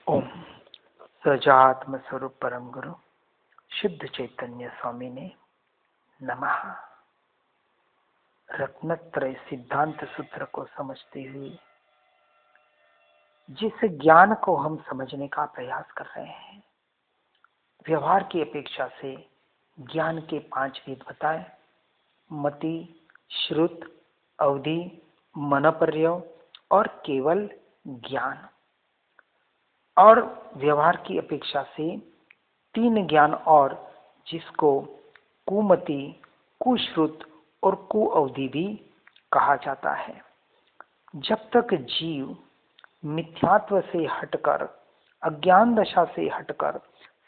ओम सजात्म स्वरूप परम गुरु शुद्ध चैतन्य स्वामी ने नमः। रत्नत्रय सिद्धांत सूत्र को समझते हुए जिस ज्ञान को हम समझने का प्रयास कर रहे हैं, व्यवहार की अपेक्षा से ज्ञान के 5 भेद बताए। मति, श्रुत, अवधि, मनपर्य और केवल ज्ञान। और व्यवहार की अपेक्षा से 3 ज्ञान और, जिसको कुमति, कुश्रुत और कुअवधि भी कहा जाता है। जब तक जीव मिथ्यात्व से हटकर, अज्ञान दशा से हटकर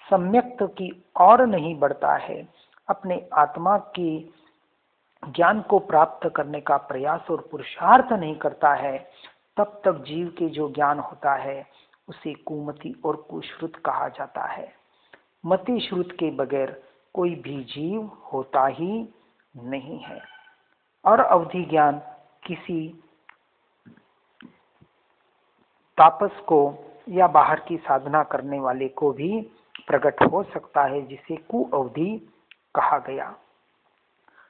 सम्यक्त की ओर नहीं बढ़ता है, अपने आत्मा के ज्ञान को प्राप्त करने का प्रयास और पुरुषार्थ नहीं करता है, तब तक जीव के जो ज्ञान होता है उसे कुमति और कुश्रुत कहा जाता है। मति श्रुत के बगैर कोई भी जीव होता ही नहीं है। और अवधि ज्ञान किसी तापस को या बाहर की साधना करने वाले को भी प्रकट हो सकता है, जिसे कुअवधि कहा गया।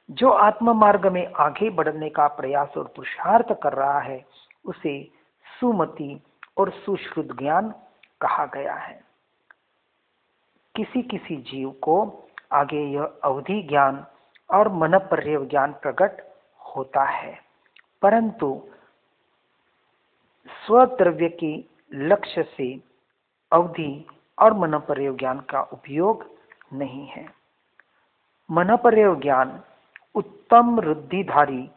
जो आत्म मार्ग में आगे बढ़ने का प्रयास और पुरुषार्थ कर रहा है उसे सुमति और सुश्रुत ज्ञान कहा गया है। किसी किसी जीव को आगे यह अवधि ज्ञान और मनपर्य ज्ञान प्रकट होता है, परंतु स्वद्रव्य के लक्ष्य से अवधि और मनपर्य ज्ञान का उपयोग नहीं है। मनपर्य ज्ञान उत्तम रुद्धिधारी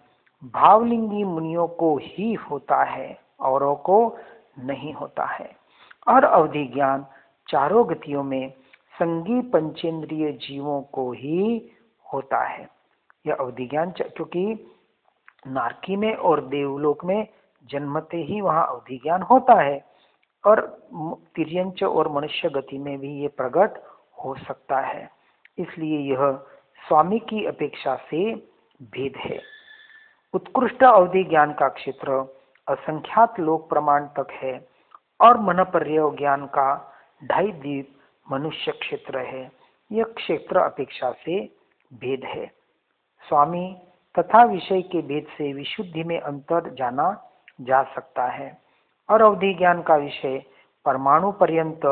भावलिंगी मुनियों को ही होता है, औरों को नहीं होता है। और अवधि ज्ञान चारों गतियों में संगी पंचेंद्रिय जीवों को ही होता है। यह अवधि ज्ञान क्योंकि नारकी में और देवलोक में जन्मते ही वहां अवधि ज्ञान होता है, और तिर्यंच और मनुष्य गति में भी ये प्रकट हो सकता है। इसलिए यह स्वामी की अपेक्षा से भेद है। उत्कृष्ट अवधि ज्ञान का क्षेत्र असंख्यात लोक प्रमाण तक है, और मनपर्य ज्ञान का 2.5 द्वीप मनुष्य क्षेत्र है। यह क्षेत्र अपेक्षा से भेद है। स्वामी तथा विषय के भेद से विशुद्धि में अंतर जाना जा सकता है, और अवधि ज्ञान का विषय परमाणु पर्यंत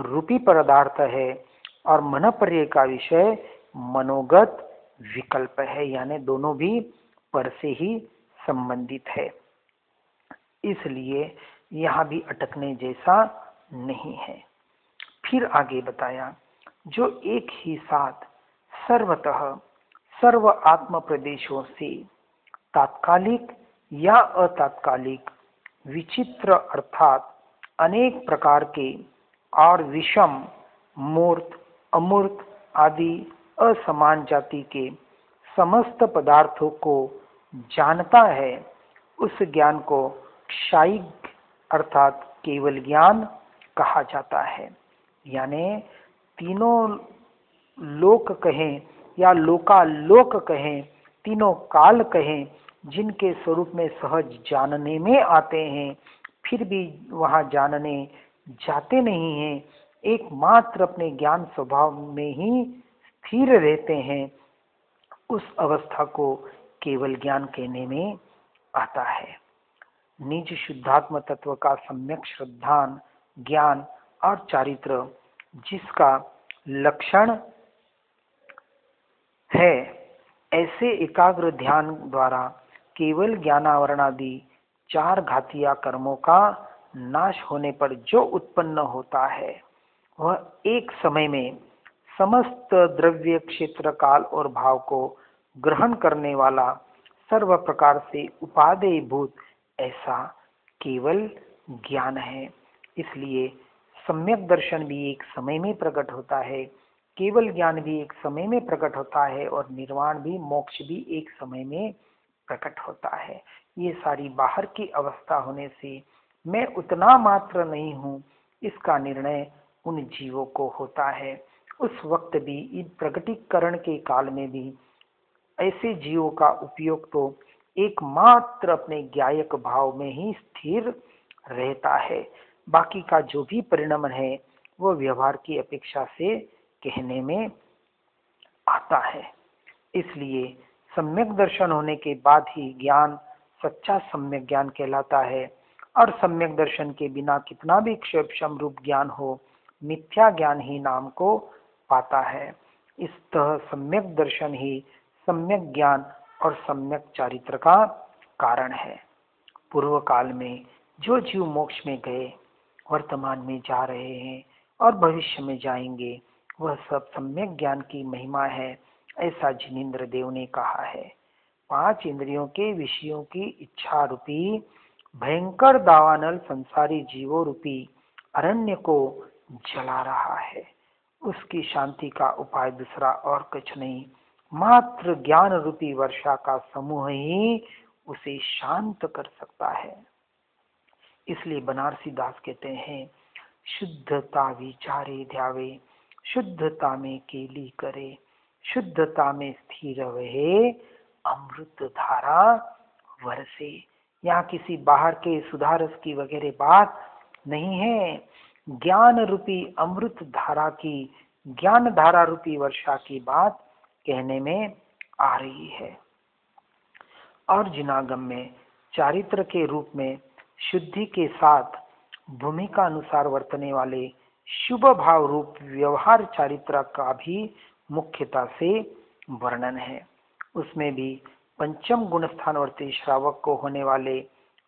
रूपी पदार्थ है, और मनपर्य का विषय मनोगत विकल्प है, यानी दोनों भी पर से ही संबंधित है। इसलिए यहाँ भी अटकने जैसा नहीं है। फिर आगे बताया, जो एक ही साथ सर्वतः सर्व आत्म प्रदेशों से तात्कालिक या अतात्कालिक, विचित्र अर्थात अनेक प्रकार के और विषम, मूर्त, अमूर्त आदि असमान जाति के समस्त पदार्थों को जानता है, उस ज्ञान को क्षायिक अर्थात केवल ज्ञान कहा जाता है। यानी तीनों लोक कहें या लोकालोक कहें, तीनों काल कहें, जिनके स्वरूप में सहज जानने में आते हैं, फिर भी वहां जानने जाते नहीं हैं, एकमात्र अपने ज्ञान स्वभाव में ही स्थिर रहते हैं, उस अवस्था को केवल ज्ञान कहने में आता है। निज शुद्धात्म तत्व का सम्यक श्रद्धान, ज्ञान और चारित्र जिसका लक्षण है, ऐसे एकाग्र ध्यान द्वारा केवल ज्ञानावरणादि 4 घातीय कर्मों का नाश होने पर जो उत्पन्न होता है, वह एक समय में समस्त द्रव्य, क्षेत्र, काल और भाव को ग्रहण करने वाला, सर्व प्रकार से उपादेयभूत ऐसा केवल ज्ञान है। इसलिए सम्यक दर्शन भी एक समय में प्रकट होता है, केवल ज्ञान भी एक समय में प्रकट होता है, और निर्वाण भी, मोक्ष भी एक समय में प्रकट होता है। ये सारी बाहर की अवस्था होने से मैं उतना मात्र नहीं हूँ, इसका निर्णय उन जीवों को होता है। उस वक्त भी, इन प्रकटीकरण के काल में भी ऐसे जीवों का उपयोग तो एकमात्र अपने ज्ञायक भाव में ही स्थिर रहता है। बाकी का जो भी परिणाम है वो व्यवहार की अपेक्षा से कहने में आता है। इसलिए सम्यक दर्शन होने के बाद ही ज्ञान सच्चा सम्यक ज्ञान कहलाता है, और सम्यक दर्शन के बिना कितना भी क्षेपशम रूप ज्ञान हो, मिथ्या ज्ञान ही नाम को पाता है। इस तरह सम्यक दर्शन ही सम्यक ज्ञान और सम्यक चारित्र का कारण है। पूर्व काल में जो जीव मोक्ष में गए, वर्तमान में जा रहे हैं और भविष्य में जाएंगे, वह सब सम्यक ज्ञान की महिमा है, ऐसा जिनेन्द्र देव ने कहा है। 5 इंद्रियों के विषयों की इच्छा रूपी भयंकर दावानल संसारी जीवों रूपी अरण्य को जला रहा है। उसकी शांति का उपाय दूसरा और कुछ नहीं, मात्र ज्ञान रूपी वर्षा का समूह ही उसे शांत कर सकता है। इसलिए बनारसी दास कहते हैं, शुद्धता विचारे ध्यावे, शुद्धता में केली करे, शुद्धता में स्थिर रहे, अमृत धारा वरसे। यहाँ किसी बाहर के सुधारस की वगैरह बात नहीं है, ज्ञान रूपी अमृत धारा की, ज्ञान धारा रूपी वर्षा की बात कहने में आ रही है। और जिनागम में चारित्र के रूप में शुद्धि के साथ भूमिका अनुसार वर्तने वाले शुभ भाव रूप व्यवहार चारित्र का भी मुख्यता से वर्णन है। उसमें भी पंचम गुण स्थानवर्ती श्रावक को होने वाले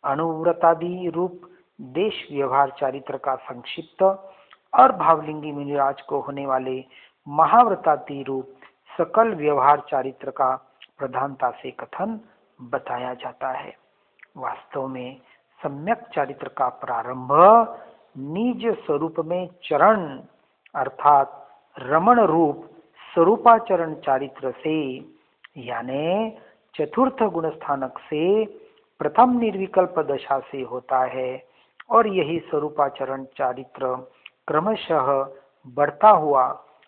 अनुव्रतादि रूप देश व्यवहार चारित्र का संक्षिप्त, और भावलिंगी मुनिराज को होने वाले महाव्रतादि रूप सकल व्यवहार चारित्र का प्रधानता से कथन बताया जाता है। वास्तव में सम्यक चारित्र का प्रारंभ निज स्वरूप में चरण अर्थात रमण रूप स्वरूपाचरण चारित्र से, यानी चतुर्थ गुण स्थानक से प्रथम निर्विकल्प दशा से होता है, और यही स्वरूपाचरण चारित्र क्रमशः बढ़ता हुआ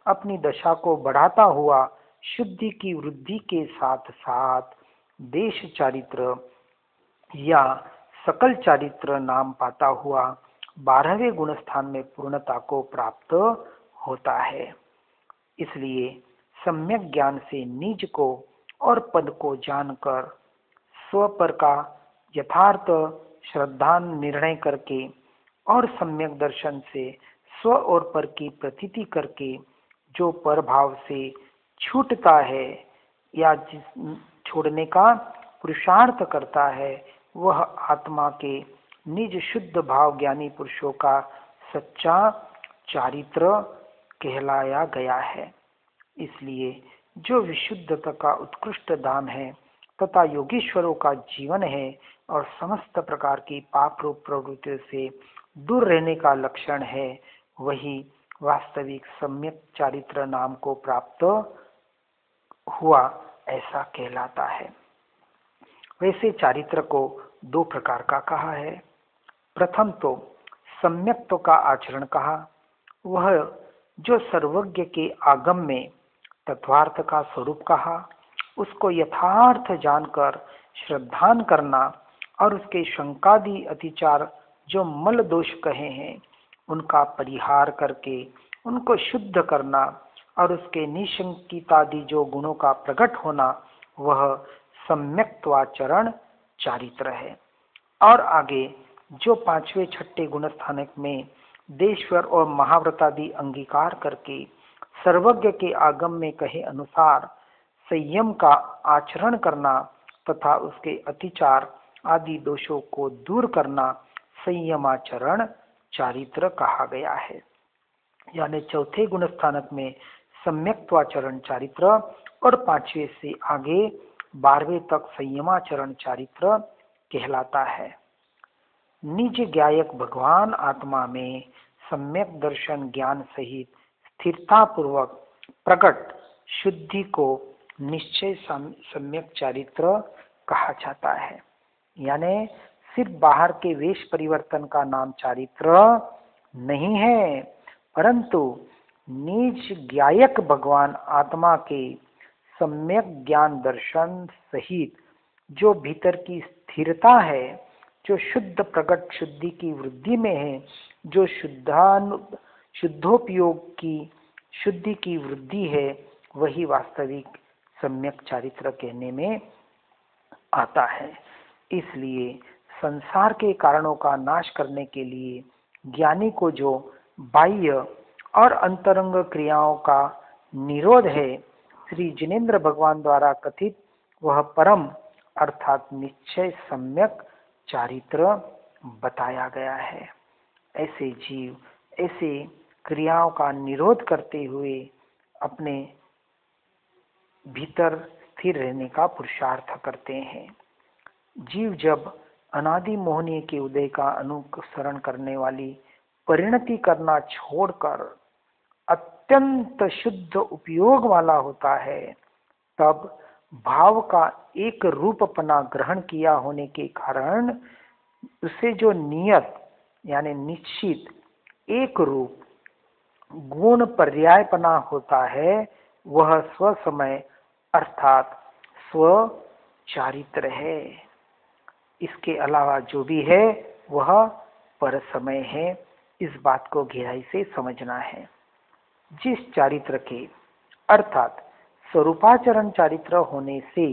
अपनी दशा को बढ़ाता हुआ शुद्धि की वृद्धि के साथ साथ देश चारित्र या सकल चारित्र नाम पाता हुआ 12वें गुण स्थान में पूर्णता को प्राप्त होता है। इसलिए सम्यक ज्ञान से निज को और पद को जानकर स्व पर का यथार्थ श्रद्धा निर्णय करके और सम्यक दर्शन से स्व और पर की प्रतीति करके जो पर भाव से छूटता है या जिस छोड़ने का पुरुषार्थ करता है, वह आत्मा के निज शुद्ध भाव ज्ञानी पुरुषों का सच्चा चारित्र कहलाया गया है। इसलिए जो विशुद्धता का उत्कृष्ट धाम है तथा योगीश्वरों का जीवन है और समस्त प्रकार की पाप रूप प्रवृत्तियों से दूर रहने का लक्षण है, वही वास्तविक सम्यक चारित्र नाम को प्राप्त हुआ ऐसा कहलाता है। वैसे चारित्र को 2 प्रकार का कहा है। प्रथम तो सम्यक्त्व का आचरण कहा, वह जो सर्वज्ञ के आगम में तत्वार्थ का स्वरूप कहा, उसको यथार्थ जानकर श्रद्धान करना और उसके शंकादि अतिचार जो मल दोष कहे हैं उनका परिहार करके उनको शुद्ध करना और उसके निशंकितादि जो गुणों का प्रकट होना, वह सम्यक्त्वाचरण चारित्र है। और आगे जो 5वें 6ठे गुण स्थानक में देश्वर और महाव्रतादि अंगीकार करके सर्वज्ञ के आगम में कहे अनुसार संयम का आचरण करना तथा उसके अतिचार आदि दोषों को दूर करना संयमाचरण चारित्र कहा गया है। यानी चौथे गुण स्थानक में सम्यक्त्वाचरण चारित्र और 5वें से आगे 12वें तक संयमाचरण चारित्र कहलाता है। निज ज्ञायक भगवान आत्मा में सम्यक दर्शन ज्ञान सहित स्थिरता पूर्वक प्रकट शुद्धि को निश्चय सम्यक चारित्र कहा जाता है। यानी सिर्फ बाहर के वेश परिवर्तन का नाम चारित्र नहीं है, परंतु निज ज्ञायक भगवान आत्मा के सम्यक ज्ञान दर्शन सहित जो भीतर की स्थिरता है, जो शुद्ध प्रकट शुद्धि की वृद्धि में है, जो शुद्धोपयोग की शुद्धि की वृद्धि है, वही वास्तविक सम्यक चारित्र कहने में आता है। इसलिए संसार के कारणों का नाश करने के लिए ज्ञानी को जो बाह्य और अंतरंग क्रियाओं का निरोध है, श्री जिनेन्द्र भगवान द्वारा कथित वह परम अर्थात निश्चय सम्यक चारित्र बताया गया है। ऐसे जीव ऐसे क्रियाओं का निरोध करते हुए अपने भीतर स्थिर रहने का पुरुषार्थ करते हैं। जीव जब अनादि मोहनीय के उदय का अनुसरण करने वाली परिणति करना छोड़कर अत्यंत शुद्ध उपयोग वाला होता है, तब भाव का एक रूपपना ग्रहण किया होने के कारण उसे जो नियत यानी निश्चित एक रूप गुण पर्यायपना होता है, वह स्वसमय अर्थात स्व चारित्र है। इसके अलावा जो भी है वह पर समय है। इस बात को गहराई से समझना है। जिस चारित्र के अर्थात स्वरूपाचरण चारित्र होने से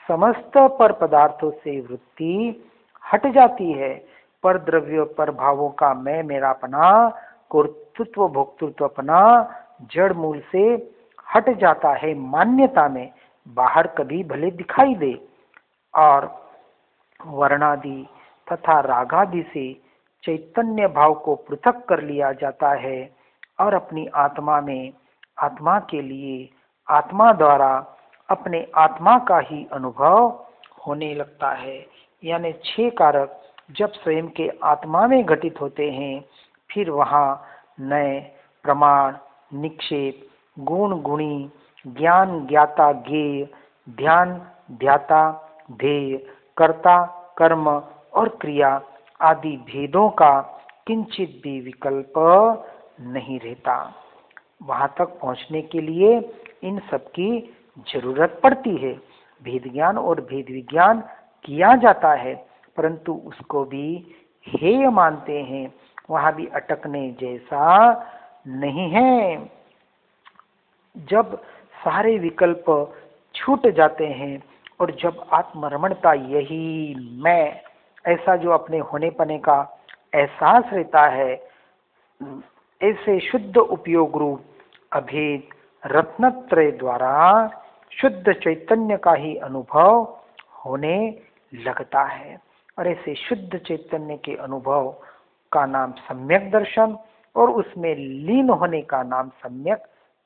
समस्त पर पदार्थों से वृत्ति हट जाती है, पर द्रव्य पर भावों का मैं मेरापना कर्तृत्व भोक्तृत्वपना जड़ मूल से हट जाता है। मान्यता में बाहर कभी भले दिखाई दे और वर्णादि तथा रागादि से चैतन्य भाव को पृथक कर लिया जाता है और अपनी आत्मा में आत्मा के लिए आत्मा द्वारा अपने आत्मा का ही अनुभव होने लगता है। यानी 6 कारक जब स्वयं के आत्मा में घटित होते हैं, फिर वहाँ नए प्रमाण निक्षेप गुण गुणी ज्ञान ज्ञाता ज्ञेय ध्यान ध्याता ध्येय कर्ता कर्म और क्रिया आदि भेदों का किंचित भी विकल्प नहीं रहता। वहां तक पहुंचने के लिए इन सब की जरूरत पड़ती है। भेद ज्ञान और भेद विज्ञान किया जाता है, परंतु उसको भी हेय मानते हैं। वहां भी अटकने जैसा नहीं है। जब सारे विकल्प छूट जाते हैं और जब आत्मरमणता यही मैं ऐसा जो अपने होने पने का एहसास रहता है, ऐसे शुद्ध उपयोग रूप अभेद रत्नत्रय द्वारा शुद्ध चैतन्य का ही अनुभव होने लगता है। और ऐसे शुद्ध चैतन्य के अनुभव का नाम सम्यक दर्शन और उसमें लीन होने का नाम सम्यक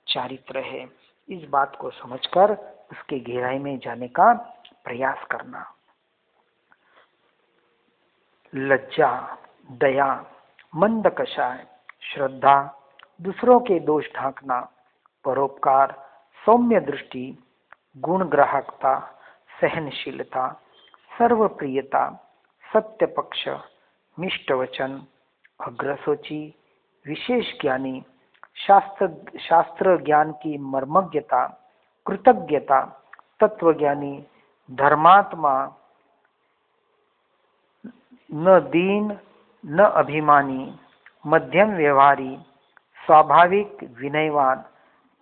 चारित्र है। इस बात को समझकर उसके गहराई में जाने का प्रयास करना। लज्जा दया मंद कषाय श्रद्धा दूसरों के दोष ढांकना परोपकार सौम्य दृष्टि गुण ग्राहकता सहनशीलता सर्वप्रियता सत्य पक्ष मिष्ट वचन अग्रसोची विशेष ज्ञानी शास्त्र ज्ञान की मर्मज्ञता कृतज्ञता तत्वज्ञानी धर्मात्मा न दीन न अभिमानी मध्यम व्यवहारी स्वाभाविक विनयवान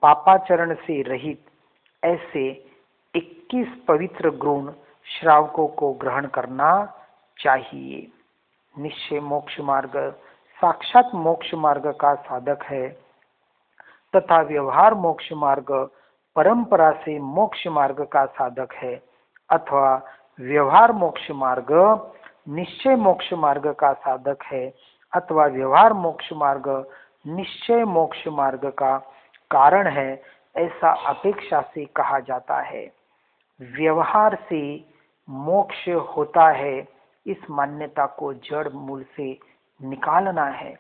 पापाचरण से रहित, ऐसे 21 पवित्र गुण श्रावकों को ग्रहण करना चाहिए। निश्चय मोक्ष मार्ग साक्षात मोक्ष मार्ग का साधक है तथा व्यवहार मोक्ष मार्ग परंपरा से मोक्ष मार्ग का साधक है, अथवा व्यवहार मोक्ष मार्ग निश्चय मोक्ष मार्ग का साधक है, अथवा व्यवहार मोक्ष मार्ग निश्चय मोक्ष मार्ग का कारण है, ऐसा अपेक्षा से कहा जाता है। व्यवहार से मोक्ष होता है, इस मान्यता को जड़ मूल से निकालना है,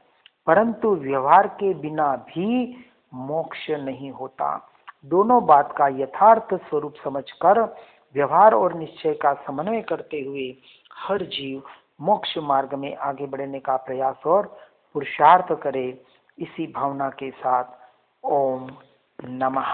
परंतु व्यवहार के बिना भी मोक्ष नहीं होता। दोनों बात का यथार्थ स्वरूप समझकर व्यवहार और निश्चय का समन्वय करते हुए हर जीव मोक्ष मार्ग में आगे बढ़ने का प्रयास और पुरुषार्थ करे। इसी भावना के साथ ओम नमः।